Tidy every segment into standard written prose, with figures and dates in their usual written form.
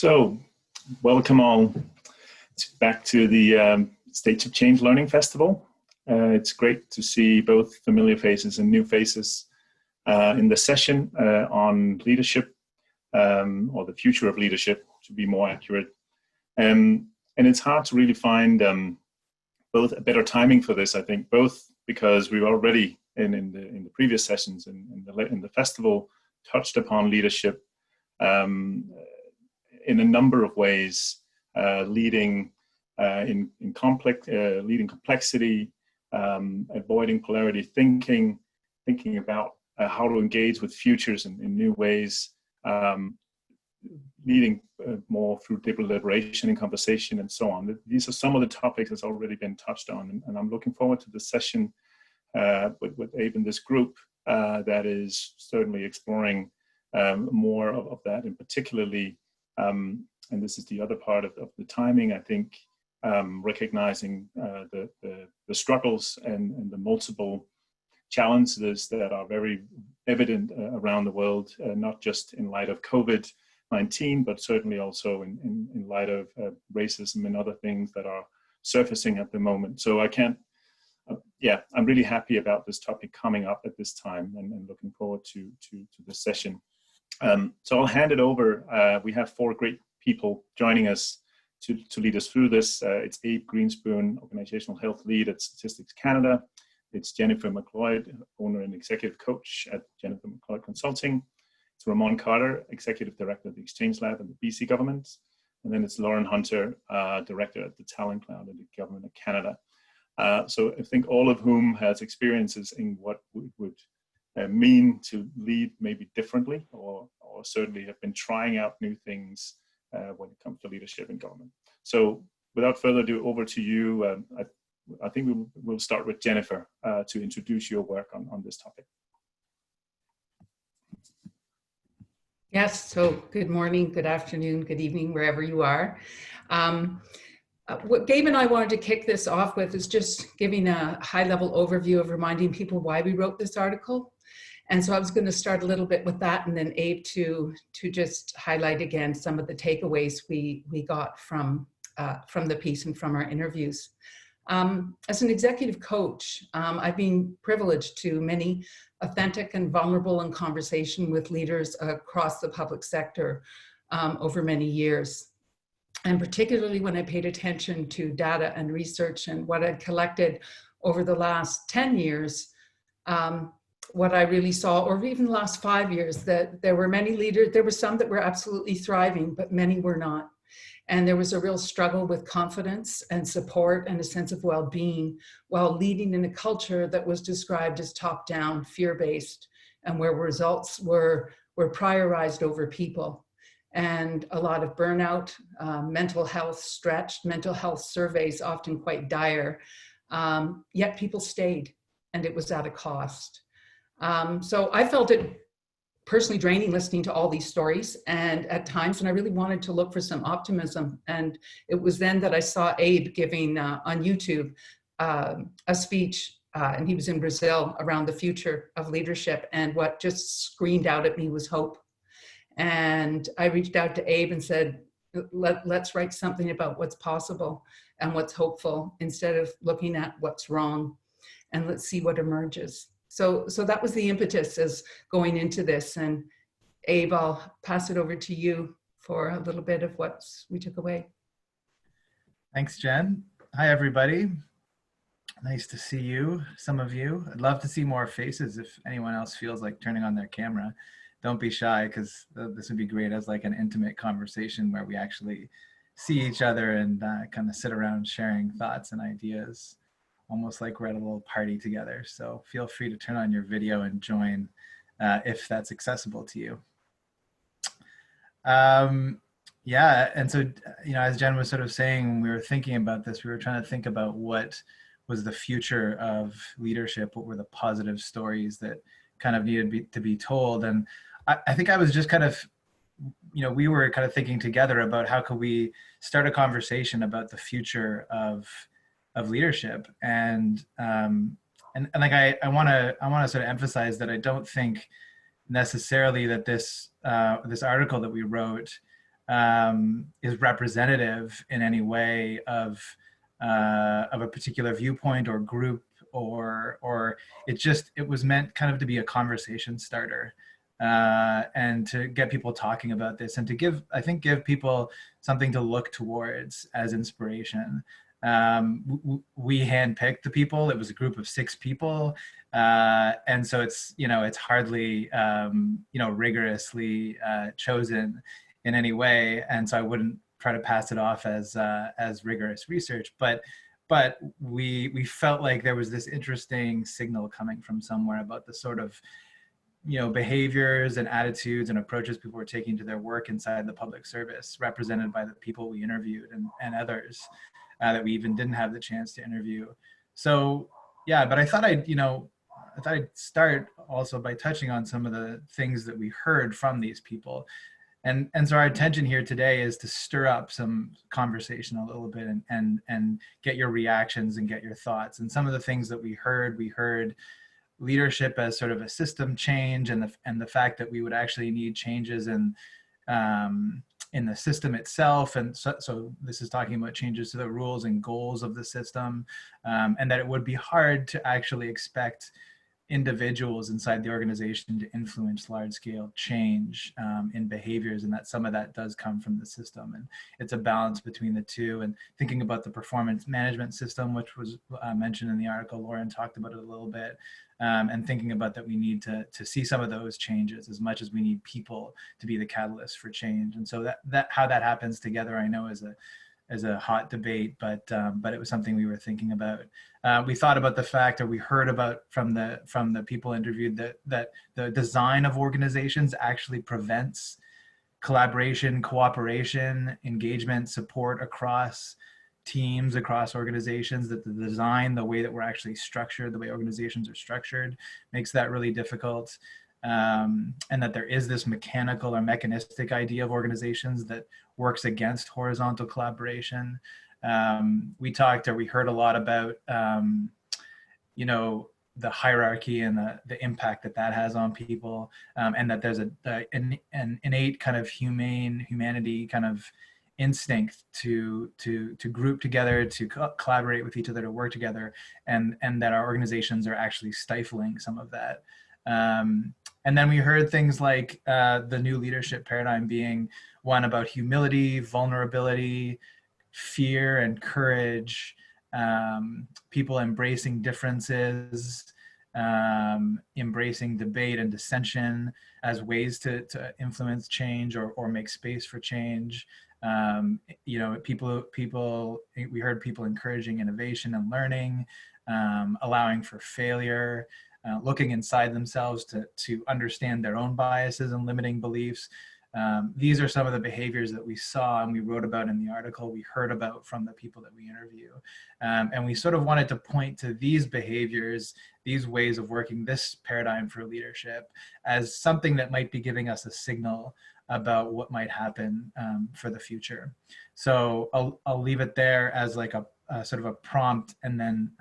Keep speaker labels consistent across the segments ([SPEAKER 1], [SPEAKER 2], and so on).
[SPEAKER 1] So, welcome all back to the States of Change Learning Festival. It's great to see both familiar faces and new faces in the session on leadership, or the future of leadership, to be more accurate. And it's hard to really find both a better timing for this, I think, both because we've already in the previous sessions in the festival touched upon leadership in a number of ways, leading leading complexity, avoiding polarity thinking about how to engage with futures in new ways, leading more through deliberation and conversation and so on. These are some of the topics that's already been touched on, and I'm looking forward to the session with Abe and this group that is certainly exploring more of that, and particularly, and this is the other part of the timing, I think, recognizing the struggles and the multiple challenges that are very evident around the world, not just in light of COVID-19, but certainly also in light of racism and other things that are surfacing at the moment. So I'm really happy about this topic coming up at this time, and looking forward to this session. So I'll hand it over. We have four great people joining us to lead us through this. It's Abe Greenspoon, Organizational Health Lead at Statistics Canada. It's Jennifer MacLeod, owner and executive coach at Jennifer MacLeod Consulting. It's Rumon Carter, Executive Director of the Exchange Lab and the BC Government. And then it's Lauren Hunter, Director at the Talent Cloud and the Government of Canada. So I think all of whom has experiences in what would mean to lead maybe differently, or certainly have been trying out new things when it comes to leadership in government. So without further ado, over to you. I think we'll start with Jennifer to introduce your work on this topic.
[SPEAKER 2] Yes, so good morning, good afternoon, good evening, wherever you are. What Gabe and I wanted to kick this off with is just giving a high-level overview of reminding people why we wrote this article. And so I was going to start a little bit with that, and then Abe to just highlight again some of the takeaways we got from the piece and from our interviews. As an executive coach, I've been privileged to many authentic and vulnerable in conversation with leaders across the public sector over many years. And particularly when I paid attention to data and research and what I'd collected over the last 10 years, what I really saw, or even the last 5 years, that there were many leaders, there were some that were absolutely thriving, but many were not. And there was a real struggle with confidence and support and a sense of well-being while leading in a culture that was described as top-down, fear-based, and where results were prioritized over people. And a lot of burnout, mental health stretched, mental health surveys often quite dire, yet people stayed, and it was at a cost. So I felt it personally draining listening to all these stories, and at times when I really wanted to look for some optimism. And it was then that I saw Abe giving on YouTube a speech, and he was in Brazil, around the future of leadership, and what just screamed out at me was hope. And I reached out to Abe and said, let's write something about what's possible and what's hopeful instead of looking at what's wrong, and let's see what emerges. So that was the impetus as going into this. And Abe, I'll pass it over to you for a little bit of what we took away.
[SPEAKER 3] Thanks, Jen. Hi, everybody. Nice to see you, some of you. I'd love to see more faces if anyone else feels like turning on their camera. Don't be shy, because this would be great as like an intimate conversation where we actually see each other and kind of sit around sharing thoughts and ideas, almost like we're at a little party together. So feel free to turn on your video and join if that's accessible to you. Yeah, and so, you know, as Jen was sort of saying, when we were thinking about this, we were trying to think about what was the future of leadership, what were the positive stories that kind of needed to be told. And I think I was just kind of, you know, we were kind of thinking together about how could we start a conversation about the future of leadership. And like I want to sort of emphasize that I don't think necessarily that this article that we wrote is representative in any way of a particular viewpoint or group, or it was meant kind of to be a conversation starter, and to get people talking about this, and to give people something to look towards as inspiration. We handpicked the people. It was a group of 6 people, and so it's hardly rigorously chosen in any way, and so I wouldn't try to pass it off as rigorous research, but we felt like there was this interesting signal coming from somewhere about the sort of behaviors and attitudes and approaches people were taking to their work inside the public service, represented by the people we interviewed and others that we even didn't have the chance to interview. So yeah, but I thought I'd start also by touching on some of the things that we heard from these people. And so our intention here today is to stir up some conversation a little bit and get your reactions and get your thoughts. And some of the things that we heard leadership as sort of a system change, and the fact that we would actually need changes in the system itself. And so this is talking about changes to the rules and goals of the system, and that it would be hard to actually expect individuals inside the organization to influence large-scale change in behaviors, and that some of that does come from the system. And it's a balance between the two. And thinking about the performance management system, which was mentioned in the article, Lauren talked about it a little bit, and thinking about that we need to see some of those changes as much as we need people to be the catalyst for change. And so that how that happens together, I know is a hot debate, but it was something we were thinking about. We thought about the fact, or we heard about from the people interviewed, that the design of organizations actually prevents collaboration, cooperation, engagement, support across teams, across organizations. That the design, the way that we're actually structured, the way organizations are structured, makes that really difficult. And that there is this mechanical or mechanistic idea of organizations that works against horizontal collaboration. We heard a lot about, the hierarchy and the impact that has on people, and that there's an innate kind of humanity kind of instinct to group together, to collaborate with each other, to work together, and that our organizations are actually stifling some of that. And then we heard things like the new leadership paradigm being one about humility, vulnerability, fear and courage, people embracing differences, embracing debate and dissension as ways to influence change or make space for change. We heard people encouraging innovation and learning, allowing for failure, looking inside themselves to understand their own biases and limiting beliefs. These are some of the behaviors that we saw and we wrote about in the article, we heard about from the people that we interview. And we sort of wanted to point to these behaviors, these ways of working, this paradigm for leadership as something that might be giving us a signal about what might happen for the future. So I'll leave it there as like a sort of a prompt, and then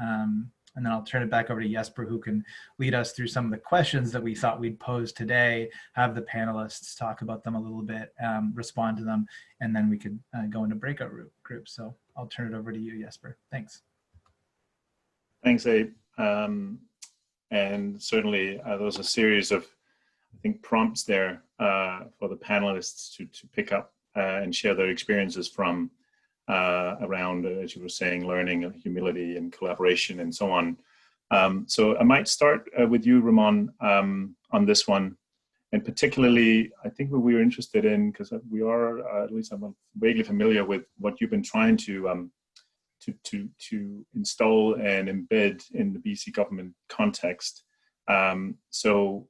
[SPEAKER 3] I'll turn it back over to Jesper, who can lead us through some of the questions that we thought we'd pose today, have the panelists talk about them a little bit, respond to them, and then we could go into breakout groups. So I'll turn it over to you, Jesper. Thanks.
[SPEAKER 1] Thanks, Abe. And certainly there's a series of, I think, prompts there for the panelists to pick up and share their experiences from around, as you were saying, learning and humility and collaboration and so on. So I might start with you, Rumon, on this one. And particularly, I think what we were interested in, because we are, at least I'm vaguely familiar with what you've been trying to install and embed in the BC government context. So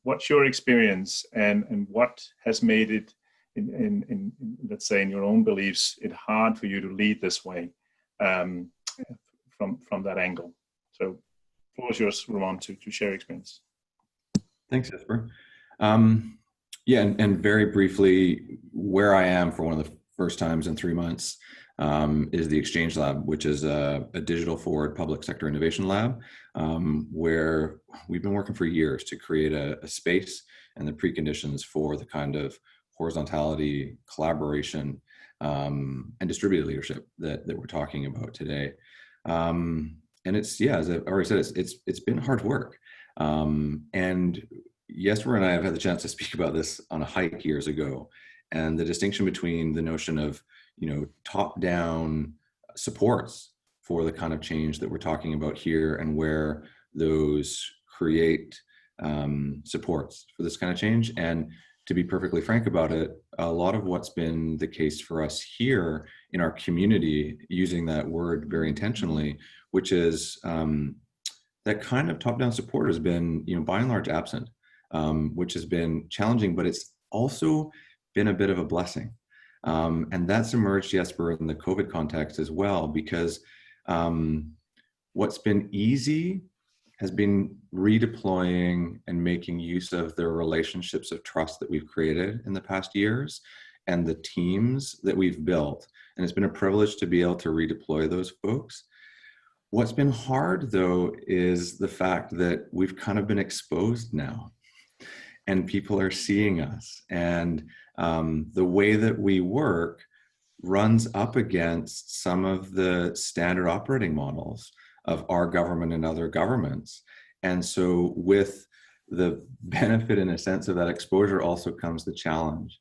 [SPEAKER 1] what's your experience, and what has made it, in let's say, in your own beliefs, it's hard for you to lead this way from that angle? So floor is yours, Rumon, to share experience.
[SPEAKER 4] Thanks, Jesper. Yeah, and very briefly, where I am for one of the first times in 3 months is the Exchange Lab, which is a digital forward public sector innovation lab, where we've been working for years to create a space and the preconditions for the kind of horizontality, collaboration, and distributed leadership that we're talking about today. And it's, yeah, as I've already said, it's been hard work. And Jesper and I have had the chance to speak about this on a hike years ago, and the distinction between the notion of, top-down supports for the kind of change that we're talking about here, and where those create supports for this kind of change. And to be perfectly frank about it, a lot of what's been the case for us here in our community, using that word very intentionally, which is that kind of top-down support has been, by and large absent, which has been challenging, but it's also been a bit of a blessing. And that's emerged, Jesper, in the COVID context as well, because what's been easy has been redeploying and making use of the relationships of trust that we've created in the past years and the teams that we've built. And it's been a privilege to be able to redeploy those folks. What's been hard, though, is the fact that we've kind of been exposed now, and people are seeing us. And the way that we work runs up against some of the standard operating models of our government and other governments. And so with the benefit, in a sense, of that exposure also comes the challenge.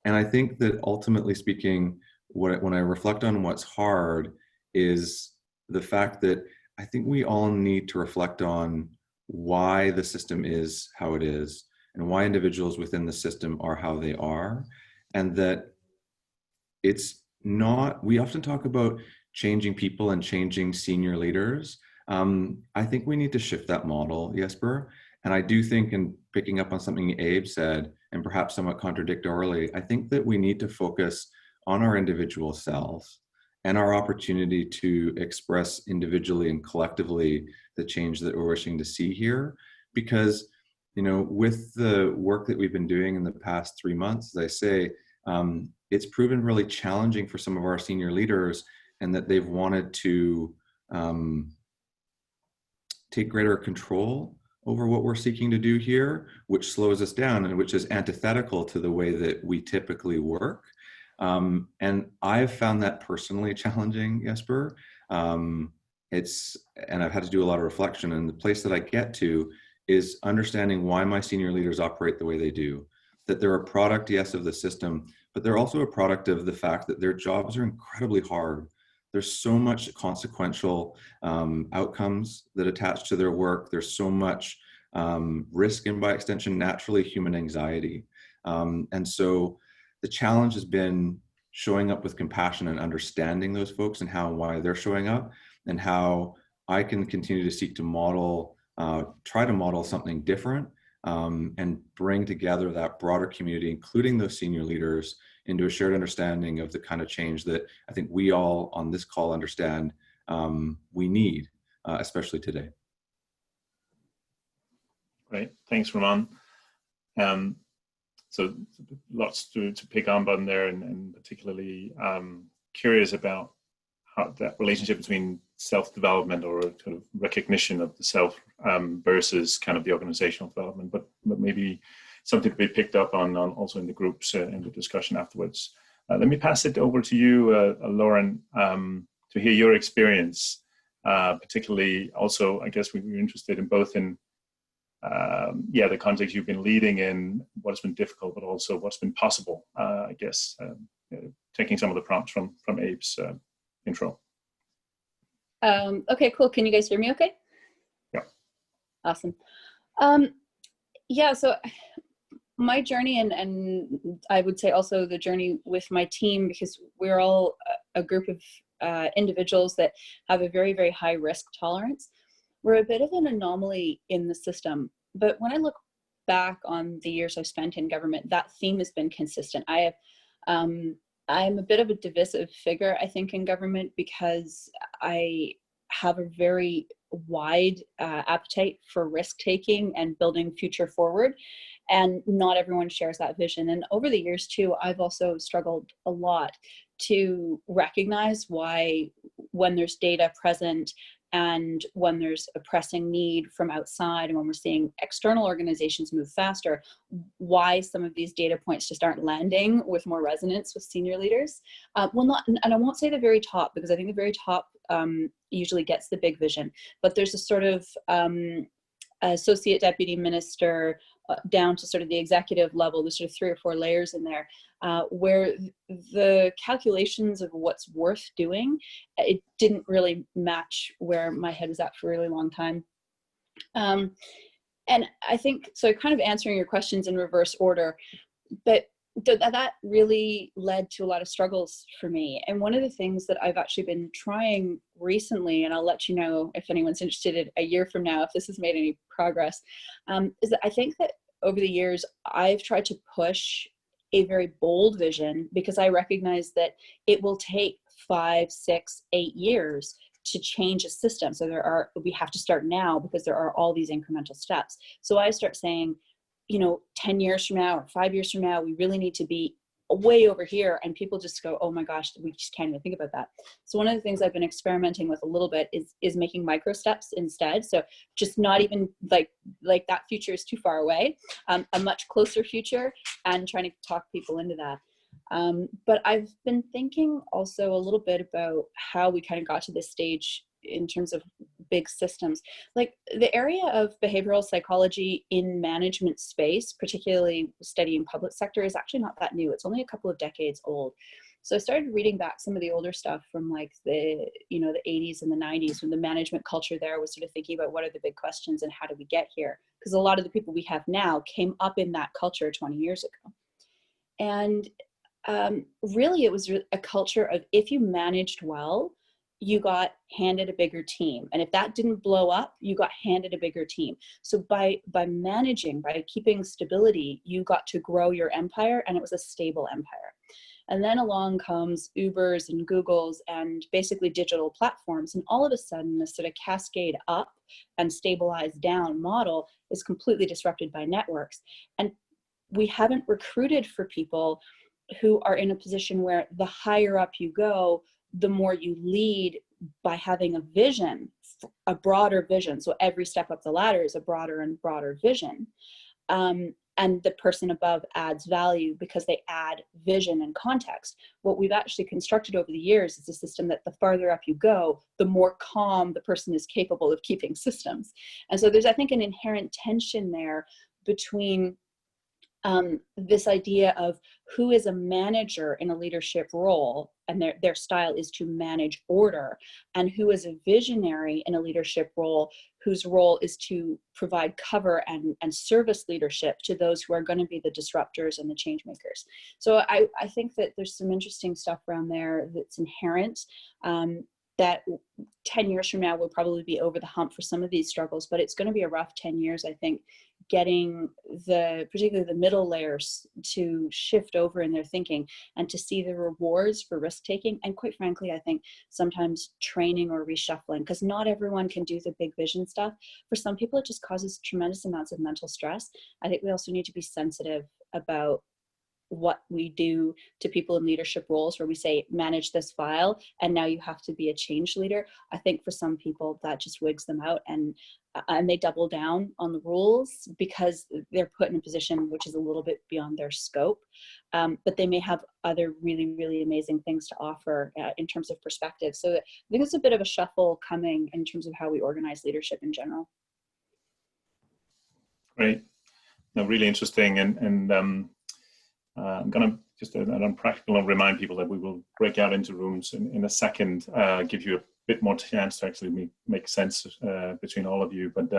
[SPEAKER 4] And I think that ultimately speaking, when I reflect on what's hard is the fact that I think we all need to reflect on why the system is how it is, and why individuals within the system are how they are. And that it's not, we often talk about changing people and changing senior leaders. I think we need to shift that model, Jesper. And I do think, in picking up on something Abe said, and perhaps somewhat contradictorily, I think that we need to focus on our individual selves and our opportunity to express individually and collectively the change that we're wishing to see here. Because, with the work that we've been doing in the past 3 months, as I say, it's proven really challenging for some of our senior leaders, and that they've wanted to take greater control over what we're seeking to do here, which slows us down and which is antithetical to the way that we typically work. And I've found that personally challenging, Jesper. And I've had to do a lot of reflection, and the place that I get to is understanding why my senior leaders operate the way they do, that they're a product, yes, of the system, but they're also a product of the fact that their jobs are incredibly hard. There's so much consequential outcomes that attach to their work. There's so much risk, and by extension, naturally, human anxiety. And so the challenge has been showing up with compassion and understanding those folks and how and why they're showing up, and how I can continue to seek to model, try to model something different, and bring together that broader community, including those senior leaders, into a shared understanding of the kind of change that I think we all on this call understand we need, especially today.
[SPEAKER 1] Great, thanks, Rumon. So lots to pick on there, and particularly curious about how that relationship between self-development, or sort of recognition of the self versus kind of the organizational development, but maybe something to be picked up on also in the groups in the discussion afterwards. Let me pass it over to you, Lauren, to hear your experience, particularly also, I guess we're interested in both in the context you've been leading in, what's been difficult, but also what's been possible, I guess, taking some of the prompts from Abe's intro.
[SPEAKER 5] Okay, cool. Can you guys hear me okay?
[SPEAKER 1] Yeah.
[SPEAKER 5] Awesome. So my journey, and I would say also the journey with my team, because we're all a group of individuals that have a very, very high risk tolerance. We're a bit of an anomaly in the system. But when I look back on the years I've spent in government, that theme has been consistent. I'm a bit of a divisive figure, I think, in government, because I have a very wide appetite for risk taking and building future forward. And not everyone shares that vision. And over the years too, I've also struggled a lot to recognize why, when there's data present, and when there's a pressing need from outside, and when we're seeing external organizations move faster, why some of these data points just aren't landing with more resonance with senior leaders. Well, not, and I won't say the very top, because I think the very top usually gets the big vision, but there's a sort of associate deputy minister down to sort of the executive level. There's sort of 3 or 4 layers in there where the calculations of what's worth doing, it didn't really match where my head was at for a really long time. And I think, so kind of answering your questions in reverse order, but that really led to a lot of struggles for me. And one of the things that I've actually been trying recently, and I'll let you know if anyone's interested in a year from now, if this has made any progress, is that I think that over the years, I've tried to push a very bold vision, because I recognize that it will take 5, 6, 8 years to change a system. So we have to start now, because there are all these incremental steps. So I start saying, 10 years from now or 5 years from now, we really need to be way over here. And people just go, oh my gosh, we just can't even think about that. So one of the things I've been experimenting with a little bit is making micro steps instead. So just not even like that future is too far away, a much closer future, and trying to talk people into that. But I've been thinking also a little bit about how we kind of got to this stage in terms of big systems. Like the area of behavioral psychology in management space, particularly studying public sector, is actually not that new. It's only a couple of decades old. So I started reading back some of the older stuff from like the 80s and the 90s, when the management culture there was sort of thinking about what are the big questions and how do we get here? Because a lot of the people we have now came up in that culture 20 years ago. And really it was a culture of, if you managed well, you got handed a bigger team. And if that didn't blow up, you got handed a bigger team. So by managing, by keeping stability, you got to grow your empire, and it was a stable empire. And then along comes Ubers and Googles and basically digital platforms. And all of a sudden, this sort of cascade up and stabilize down model is completely disrupted by networks. And we haven't recruited for people who are in a position where the higher up you go, the more you lead by having a vision, a broader vision. So every step up the ladder is a broader and broader vision. And the person above adds value because they add vision and context. What we've actually constructed over the years is a system that the farther up you go, the more calm the person is capable of keeping systems. And so there's, I think, an inherent tension there between this idea of who is a manager in a leadership role, and their style is to manage order, and who is a visionary in a leadership role, whose role is to provide cover and service leadership to those who are going to be the disruptors and the change makers. So I think that there's some interesting stuff around there that's inherent, that 10 years from now we'll probably be over the hump for some of these struggles, but it's going to be a rough 10 years, I think, getting particularly the middle layers to shift over in their thinking and to see the rewards for risk taking. And quite frankly, I think sometimes training or reshuffling, because not everyone can do the big vision stuff. For some people, it just causes tremendous amounts of mental stress. I think we also need to be sensitive about what we do to people in leadership roles, where we say, manage this file, and now you have to be a change leader. I think for some people that just wigs them out, and they double down on the rules because they're put in a position which is a little bit beyond their scope. But they may have other really, really amazing things to offer in terms of perspective. So I think it's a bit of a shuffle coming in terms of how we organize leadership in general.
[SPEAKER 1] Great. No, really interesting. And I'm going to just on practical remind people that we will break out into rooms in a second, give you a bit more chance to actually make sense between all of you. But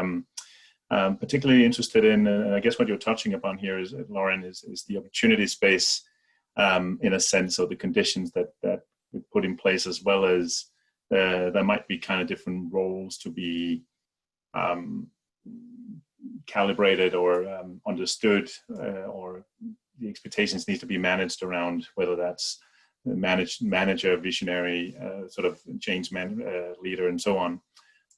[SPEAKER 1] particularly interested in, I guess what you're touching upon here is, Lauren, is the opportunity space in a sense, or the conditions that we put in place, as well as there might be kind of different roles to be calibrated or understood, or the expectations need to be managed around, whether that's manager, visionary, sort of change leader, and so on.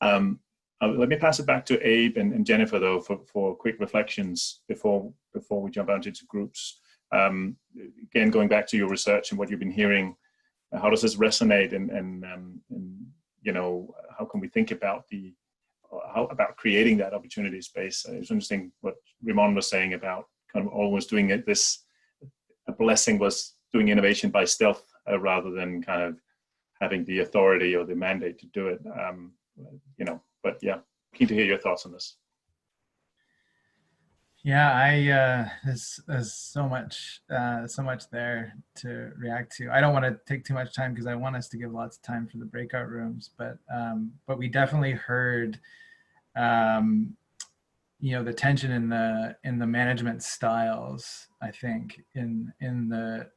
[SPEAKER 1] Let me pass it back to Abe and Jennifer, though, for quick reflections before we jump out into groups. Again, going back to your research and what you've been hearing, how does this resonate, and you know, how can we think about about creating that opportunity space. It's interesting what Rumon was saying about kind of always doing it. A blessing was doing innovation by stealth rather than kind of having the authority or the mandate to do it. But yeah, keen to hear your thoughts on this.
[SPEAKER 3] Yeah, there's so much there to react to. I don't want to take too much time because I want us to give lots of time for the breakout rooms. But we definitely heard, the tension in the management styles. I think in the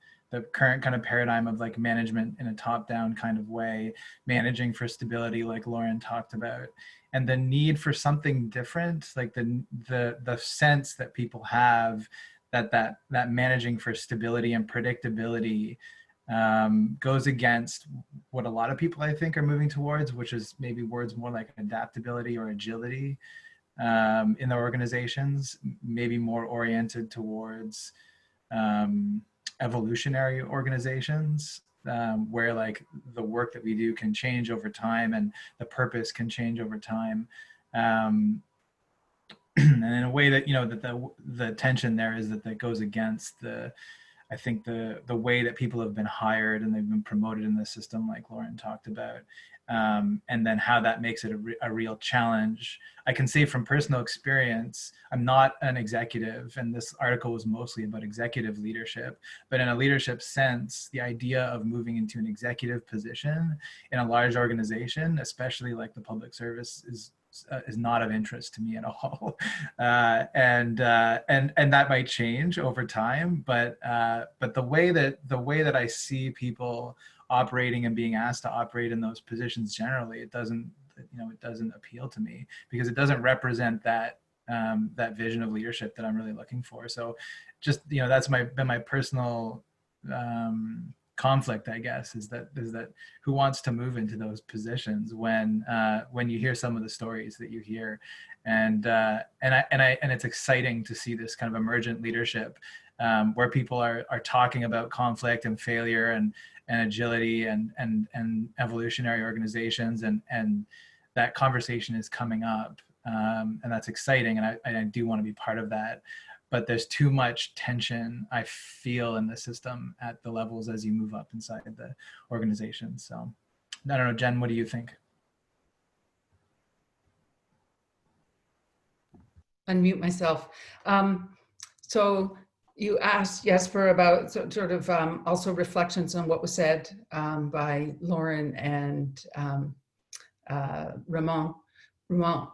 [SPEAKER 3] current kind of paradigm of like management in a top-down kind of way, managing for stability, like Lauren talked about. And the need for something different, like the sense that people have that managing for stability and predictability goes against what a lot of people I think are moving towards, which is maybe words more like adaptability or agility in their organizations, maybe more oriented towards evolutionary organizations. Where like the work that we do can change over time and the purpose can change over time. And in a way that, that the tension there is that goes against I think the way that people have been hired and they've been promoted in the system, like Lauren talked about. And then how that makes it a real challenge. I can say from personal experience, I'm not an executive, and this article was mostly about executive leadership, but in a leadership sense, the idea of moving into an executive position in a large organization, especially like the public service, is not of interest to me at all. And that might change over time, but the way that I see people operating and being asked to operate in those positions generally, it doesn't appeal to me because it doesn't represent that vision of leadership that I'm really looking for. So just, that's been my personal conflict, I guess, is that who wants to move into those positions when you hear some of the stories that you hear, and it's exciting to see this kind of emergent leadership where people are talking about conflict and failure and agility and evolutionary organizations, and that conversation is coming up, and that's exciting, and I do want to be part of that. But there's too much tension, I feel, in the system at the levels as you move up inside the organization. So I don't know, Jen, what do you think?
[SPEAKER 2] Unmute myself. So you asked Jesper about sort of also reflections on what was said by Lauren and Rumon.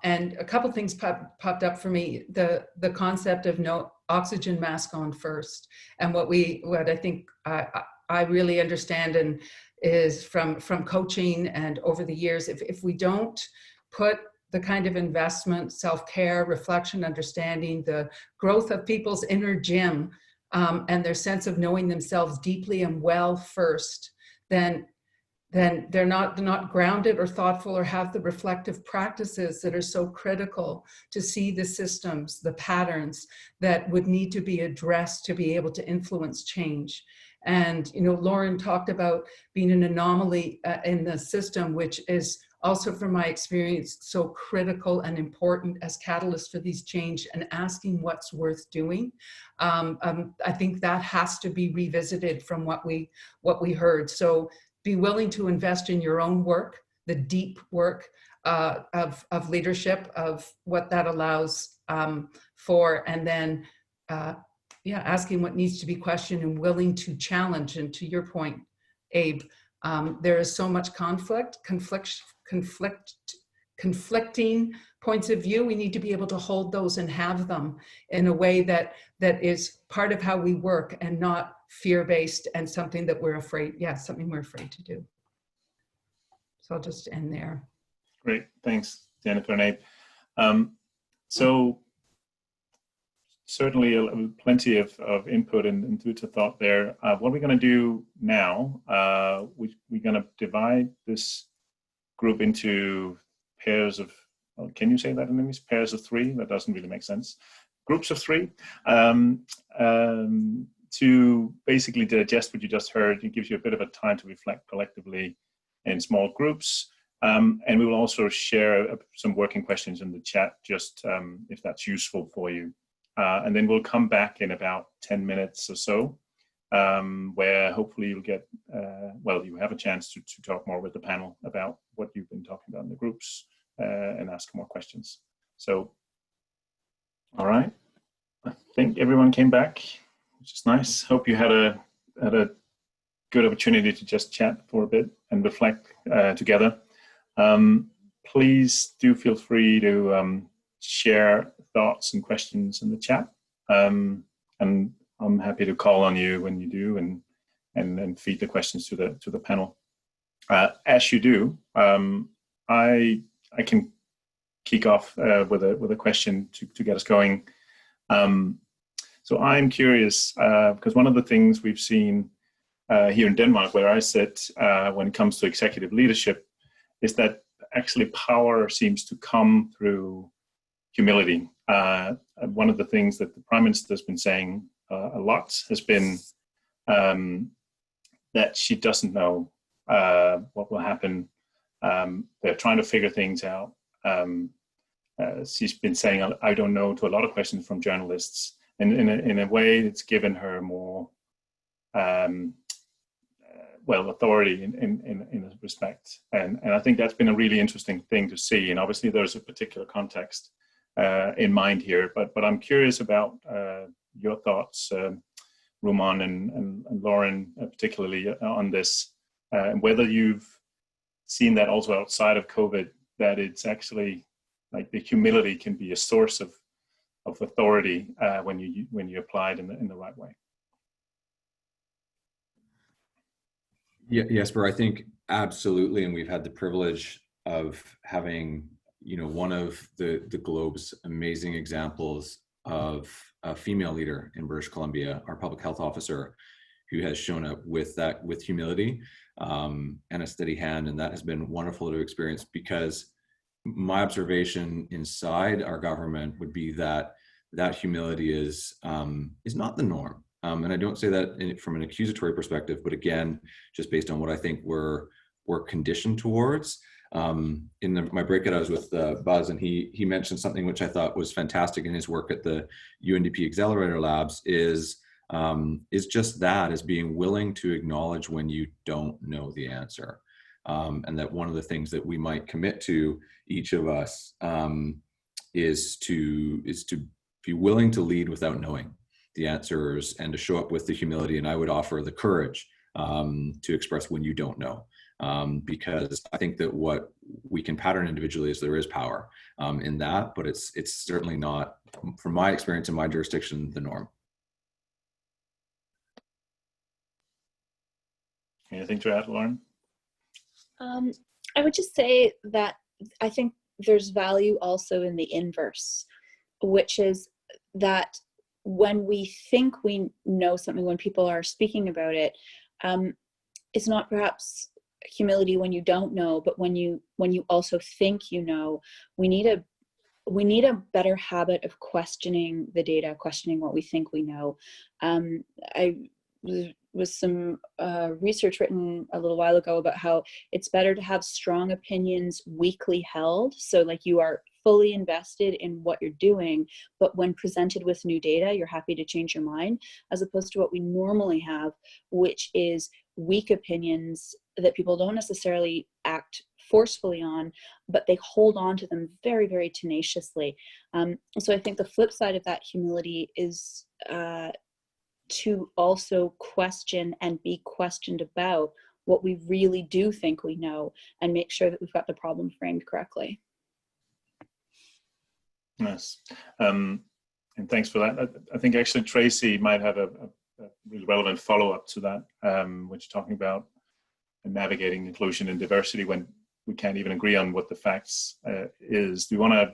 [SPEAKER 2] And a couple things popped up for me. The concept of no oxygen mask on first, and what I think I really understand and is from coaching and over the years, if we don't put the kind of investment, self-care, reflection, understanding, the growth of people's inner gym and their sense of knowing themselves deeply and well first, then they're not grounded or thoughtful or have the reflective practices that are so critical to see the systems, the patterns that would need to be addressed to be able to influence change. And, Lauren talked about being an anomaly in the system, which is also, from my experience, so critical and important as catalysts for these change, and asking what's worth doing. I think that has to be revisited from what we heard. So be willing to invest in your own work, the deep work of leadership, of what that allows for, and then asking what needs to be questioned and willing to challenge. And to your point, Abe, there is so much conflicting points of view. We need to be able to hold those and have them in a way that is part of how we work and not fear-based and something that we're afraid to do. So I'll just end there.
[SPEAKER 1] Great, thanks, Jennifer and Abe. So certainly plenty of input and food to thought there. What we're going to do now, we're going to divide this group into pairs of, can you say that in English? Pairs of three? That doesn't really make sense. Groups of three. To basically digest what you just heard. It gives you a bit of a time to reflect collectively in small groups. And we will also share some working questions in the chat, just if that's useful for you. And then we'll come back in about 10 minutes or so, where hopefully you'll get, well, you have a chance to talk more with the panel about what you've been talking about in the groups and ask more questions. So, all right. I think everyone came back, which is nice. Hope you had a good opportunity to just chat for a bit and reflect together. Please do feel free to share thoughts and questions in the chat, and I'm happy to call on you when you do, and feed the questions to the panel. As you do, I can kick off with a question to get us going. So I'm curious because one of the things we've seen here in Denmark, where I sit, when it comes to executive leadership, is that actually power seems to come through humility. One of the things that the Prime Minister has been saying a lot has been that she doesn't know what will happen. They're trying to figure things out. She's been saying, I don't know, to a lot of questions from journalists. And in a way, it's given her more well, authority in a respect. And I think that's been a really interesting thing to see. And obviously there's a particular context in mind here, but I'm curious about your thoughts, Rumon and Lauren, particularly on this, and whether you've seen that also outside of COVID, that it's actually like the humility can be a source of authority when you apply it in the right way.
[SPEAKER 4] Yeah, Jesper, I think absolutely, and we've had the privilege of having, one of the globe's amazing examples of a female leader in British Columbia, our public health officer, who has shown up with humility and a steady hand, and that has been wonderful to experience, because my observation inside our government would be that humility is not the norm. And I don't say that from an accusatory perspective, but again, just based on what I think we're conditioned towards. My breakout, I was with Buzz, and he mentioned something which I thought was fantastic in his work at the UNDP Accelerator Labs is just that, is being willing to acknowledge when you don't know the answer. And that one of the things that we might commit to, each of us, is to be willing to lead without knowing the answers, and to show up with the humility, and I would offer the courage to express when you don't know, because I think that what we can pattern individually is there is power in that, but it's certainly not, from my experience in my jurisdiction, the norm.
[SPEAKER 1] Anything to add, Lauren?
[SPEAKER 5] I would just say that I think there's value also in the inverse, which is that when we think we know something, when people are speaking about it, it's not perhaps humility when you don't know, but when you also think you know. We need a better habit of questioning the data, questioning what we think we know. Was some research written a little while ago about how it's better to have strong opinions weakly held, so like you are fully invested in what you're doing, but when presented with new data, you're happy to change your mind, as opposed to what we normally have, which is weak opinions that people don't necessarily act forcefully on, but they hold on to them very, very tenaciously. So I think the flip side of that humility is to also question and be questioned about what we really do think we know, and make sure that we've got the problem framed correctly.
[SPEAKER 1] Yes, and thanks for that. I think actually Tracy might have a really relevant follow-up to that, which you're talking about navigating inclusion and diversity when we can't even agree on what the facts is. Do you want to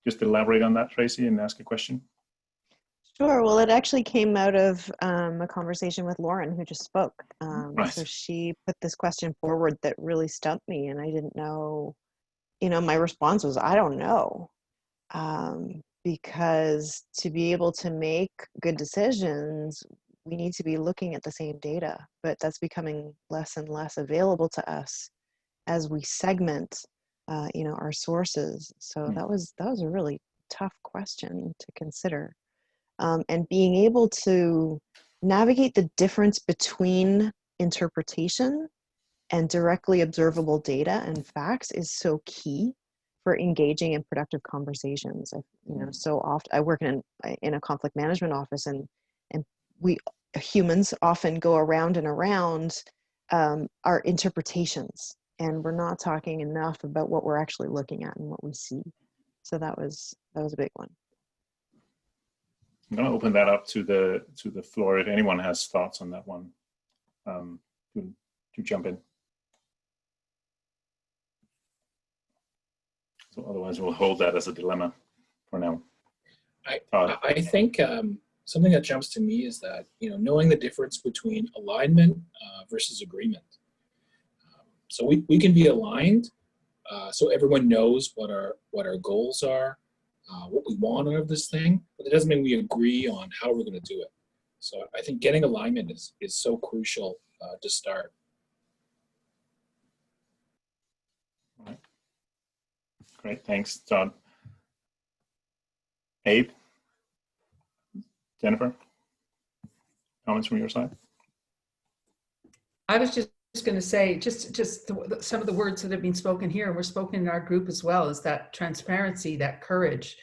[SPEAKER 1] just elaborate on that, Tracy, and ask a question?
[SPEAKER 6] Sure. Well, it actually came out of a conversation with Lauren, who just spoke.
[SPEAKER 1] Right.
[SPEAKER 6] So she put this question forward that really stumped me, and I didn't know, my response was, I don't know. Because to be able to make good decisions, we need to be looking at the same data, but that's becoming less and less available to us. as we segment, our sources. So that was a really tough question to consider. And being able to navigate the difference between interpretation and directly observable data and facts is so key for engaging in productive conversations. So often I work in a conflict management office, and we humans often go around and around our interpretations, and we're not talking enough about what we're actually looking at and what we see. So that was a big one.
[SPEAKER 1] I'm going to open that up to the floor if anyone has thoughts on that one. To jump in. So otherwise, we'll hold that as a dilemma for now.
[SPEAKER 7] I think something that jumps to me is that knowing the difference between alignment versus agreement. So we can be aligned, so everyone knows what our goals are, what we want out of this thing, but it doesn't mean we agree on how we're going to do it. So I think getting alignment is so crucial to start.
[SPEAKER 1] All right. Great, thanks, Todd. Abe, Jennifer, comments from your side?
[SPEAKER 2] I was just going to say, some of the words that have been spoken here and were spoken in our group as well, is that transparency, that courage,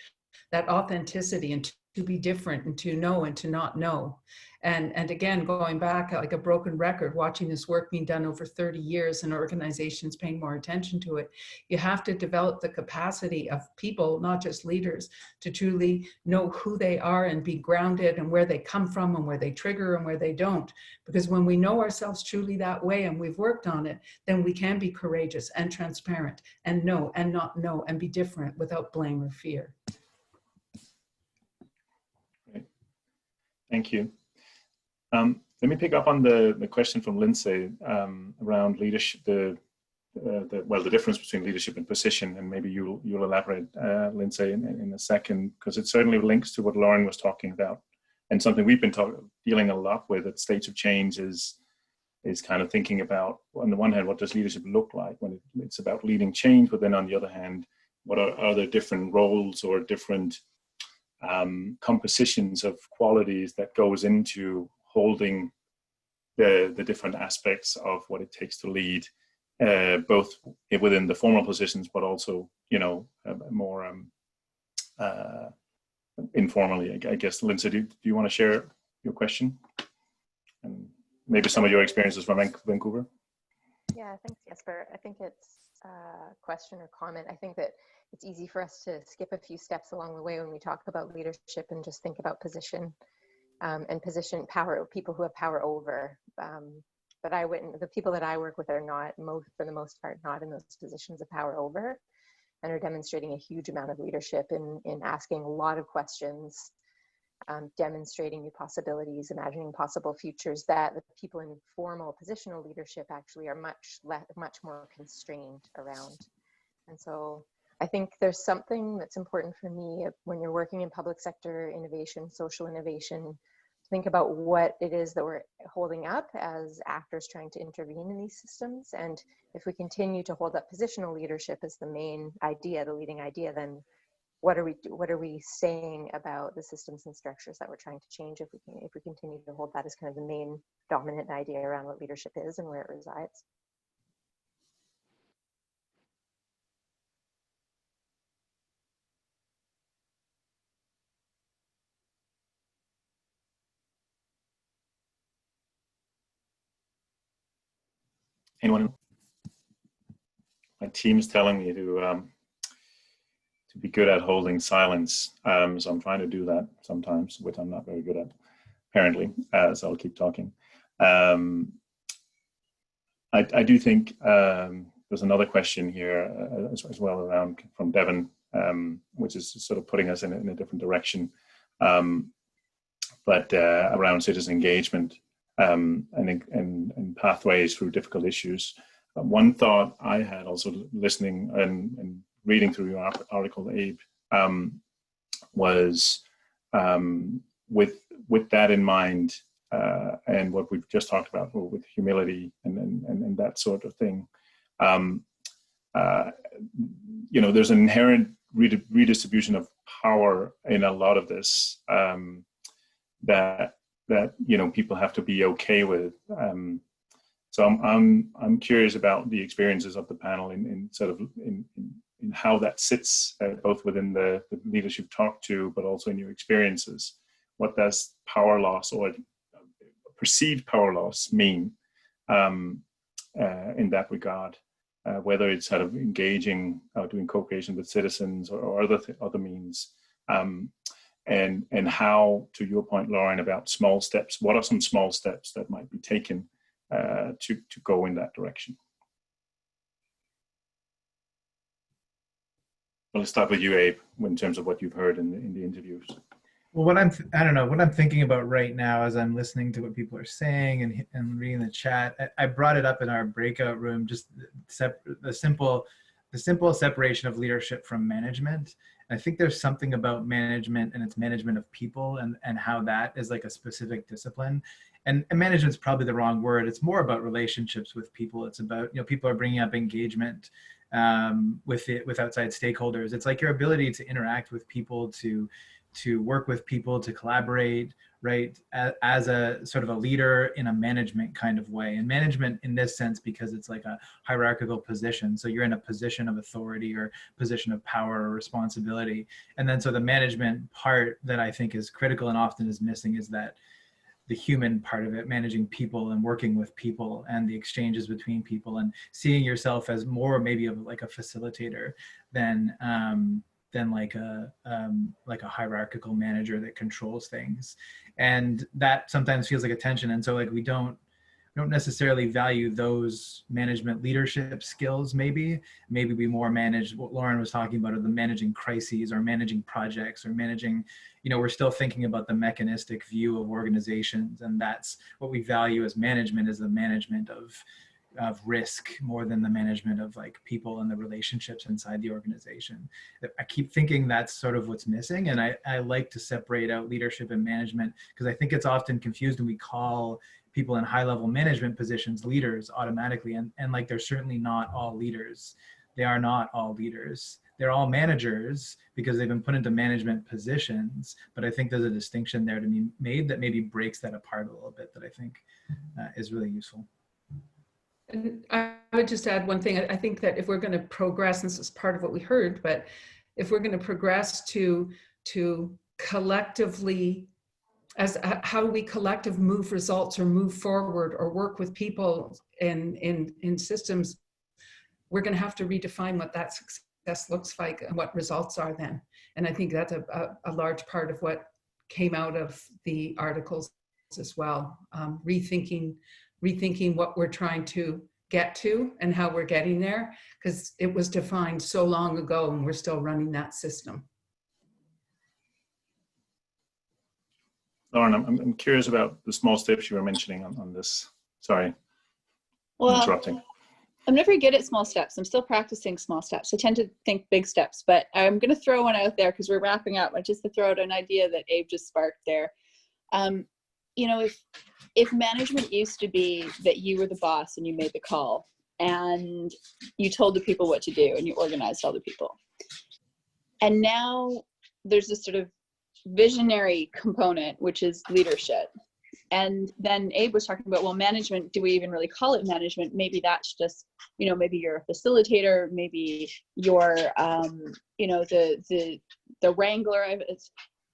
[SPEAKER 2] that authenticity, and to be different, and to know and to not know. And again, going back like a broken record, watching this work being done over 30 years and organizations paying more attention to it, you have to develop the capacity of people, not just leaders, to truly know who they are and be grounded and where they come from and where they trigger and where they don't. Because when we know ourselves truly that way and we've worked on it, then we can be courageous and transparent and know and not know and be different without blame or fear.
[SPEAKER 1] Great. Thank you. Let me pick up on the question from Lindsay around leadership, the difference between leadership and position, and maybe you'll elaborate, Lindsay, in a second, because it certainly links to what Lauren was talking about, and something we've been dealing a lot with at Stage of Change is kind of thinking about, on the one hand, what does leadership look like when it's about leading change, but then on the other hand, what are the different roles or different compositions of qualities that goes into holding the different aspects of what it takes to lead, both within the formal positions, but also, more informally, I guess. Lindsay, do you want to share your question? And maybe some of your experiences from Vancouver?
[SPEAKER 8] Yeah, thanks, Jesper. I think it's a question or comment. I think that it's easy for us to skip a few steps along the way when we talk about leadership and just think about position. And position power, people who have power over. But the people that I work with are not, for the most part, not in those positions of power over, and are demonstrating a huge amount of leadership in asking a lot of questions, demonstrating new possibilities, imagining possible futures that the people in formal positional leadership actually are much more constrained around. And so I think there's something that's important for me when you're working in public sector innovation, social innovation, think about what it is that we're holding up as actors trying to intervene in these systems. And if we continue to hold up positional leadership as the main idea, the leading idea, then what are we saying about the systems and structures that we're trying to change if we continue to hold that as kind of the main dominant idea around what leadership is and where it resides?
[SPEAKER 1] Anyone? My team's telling me to be good at holding silence, so I'm trying to do that sometimes, which I'm not very good at, apparently. So I'll keep talking. I do think there's another question here as well around from Devin, which is sort of putting us in a different direction, but around citizen engagement. And pathways through difficult issues. One thought I had also listening and reading through your article, Abe, was with that in mind and what we've just talked about with humility and that sort of thing, there's an inherent redistribution of power in a lot of this that people have to be okay with. So I'm curious about the experiences of the panel in how that sits both within the leaders you've talked to, but also in your experiences. What does power loss or perceived power loss mean in that regard? Whether it's sort of engaging, doing co-creation with citizens or other means, and how, to your point, Lauren, about small steps. What are some small steps that might be taken to go in that direction? Well, let's start with you, Abe, in terms of what you've heard in the interviews.
[SPEAKER 3] Well, I don't know, what I'm thinking about right now as I'm listening to what people are saying and reading the chat, I brought it up in our breakout room, just the simple separation of leadership from management. And I think there's something about management and its management of people and how that is like a specific discipline. And management's probably the wrong word. It's more about relationships with people. It's about, people are bringing up engagement with outside stakeholders. It's like your ability to interact with people, to work with people, to collaborate, right, as a sort of a leader in a management kind of way. And management in this sense, because it's like a hierarchical position. So you're in a position of authority or position of power or responsibility. And then so the management part that I think is critical and often is missing is that the human part of it, managing people and working with people and the exchanges between people and seeing yourself as more maybe of like a facilitator than like a hierarchical manager that controls things. And that sometimes feels like a tension. And so like we don't necessarily value those management leadership skills. Maybe we more manage what Lauren was talking about, of the managing crises or managing projects or managing, we're still thinking about the mechanistic view of organizations. And that's what we value as management, is the management of risk more than the management of like people and the relationships inside the organization. I keep thinking that's sort of what's missing. And I like to separate out leadership and management, because I think it's often confused when we call people in high level management positions leaders automatically. And like, they're certainly not all leaders. They are not all leaders. They're all managers because they've been put into management positions. But I think there's a distinction there to be made that maybe breaks that apart a little bit, that I think is really useful.
[SPEAKER 2] And I would just add one thing. I think that if we're going to progress, and this is part of what we heard, but if we're going to progress to collectively, as how do we collectively move results or move forward or work with people in systems, we're going to have to redefine what that success looks like and what results are then. And I think that's a large part of what came out of the articles as well. Rethinking what we're trying to get to and how we're getting there, because it was defined so long ago and we're still running that system.
[SPEAKER 1] Lauren, I'm curious about the small steps you were mentioning on this. Sorry,
[SPEAKER 5] well,
[SPEAKER 1] interrupting.
[SPEAKER 5] I'm never good at small steps. I'm still practicing small steps. I tend to think big steps, but I'm going to throw one out there because we're wrapping up. Just to throw out an idea that Abe just sparked there. If management used to be that you were the boss and you made the call and you told the people what to do and you organized all the people, and now there's this sort of visionary component, which is leadership. And then Abe was talking about, well, management, do we even really call it management? Maybe that's just, maybe you're a facilitator, maybe you're, the wrangler.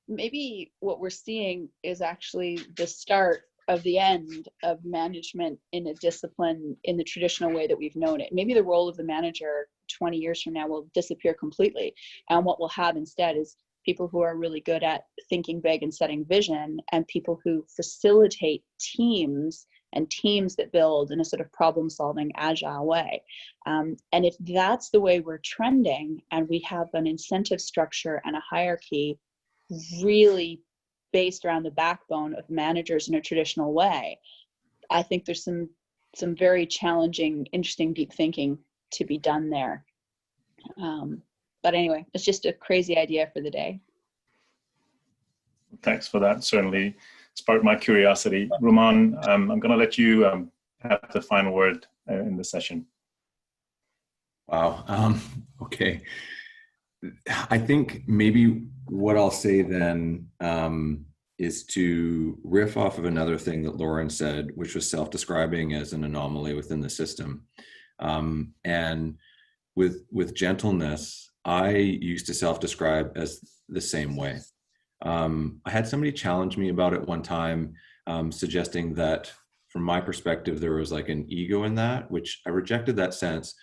[SPEAKER 5] Maybe what we're seeing is actually the start of the end of management in a discipline in the traditional way that we've known it. Maybe the role of the manager 20 years from now will disappear completely. And what we'll have instead is people who are really good at thinking big and setting vision, and people who facilitate teams and teams that build in a sort of problem-solving, agile way. And if that's the way we're trending, and we have an incentive structure and a hierarchy really based around the backbone of managers in a traditional way, I think there's some very challenging, interesting, deep thinking to be done there. But anyway, it's just a crazy idea for the day.
[SPEAKER 1] Thanks for that. Certainly sparked my curiosity. Rumon, I'm going to let you have the final word in the session.
[SPEAKER 4] Wow. Okay. I think maybe what I'll say then is to riff off of another thing that Lauren said, which was self-describing as an anomaly within the system. And with gentleness, I used to self-describe as the same way. I had somebody challenge me about it one time, suggesting that from my perspective, there was like an ego in that, which I rejected that sense.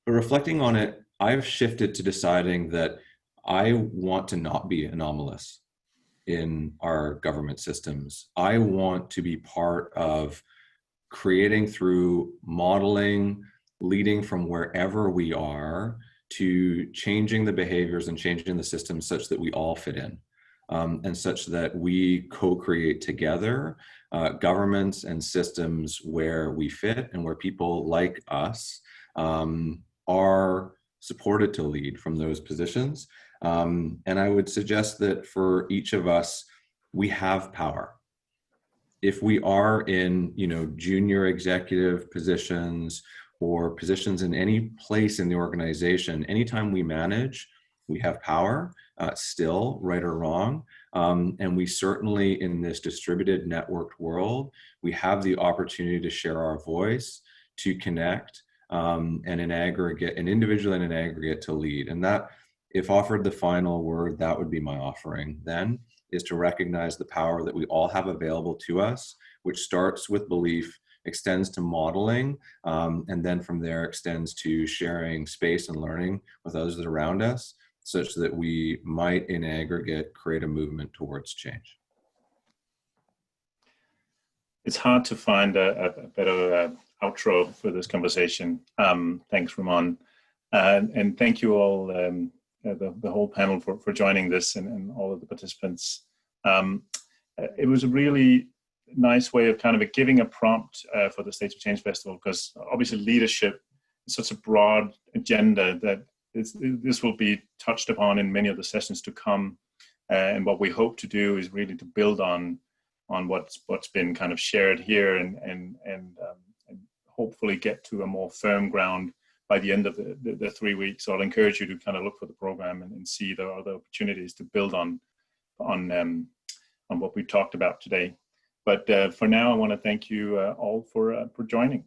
[SPEAKER 4] But reflecting on it, I've shifted to deciding that I want to not be anomalous in our government systems. I want to be part of creating through modeling, leading from wherever we are to changing the behaviors and changing the systems such that we all fit in. And such that we co-create together governments and systems where we fit and where people like us are supported to lead from those positions. And I would suggest that for each of us, we have power. If we are in, junior executive positions or positions in any place in the organization, anytime we manage, we have power, still, right or wrong. And we certainly, in this distributed networked world, we have the opportunity to share our voice, to connect, and in aggregate, an individual and an aggregate to lead. And that, if offered the final word, that would be my offering then, is to recognize the power that we all have available to us, which starts with belief, extends to modeling, and then from there extends to sharing space and learning with others that are around us, such that we might in aggregate create a movement towards change.
[SPEAKER 1] It's hard to find a better outro for this conversation. Thanks, Rumon. And thank you all, the whole panel for joining this and all of the participants. It was a really nice way of kind of giving a prompt for the States of Change Festival, because obviously leadership is such a broad agenda that this will be touched upon in many of the sessions to come. And what we hope to do is really to build on what's been kind of shared here and hopefully get to a more firm ground by the end of the 3 weeks. So I'll encourage you to kind of look for the program and see there are other opportunities to build on what we talked about today. But for now, I want to thank you all for joining.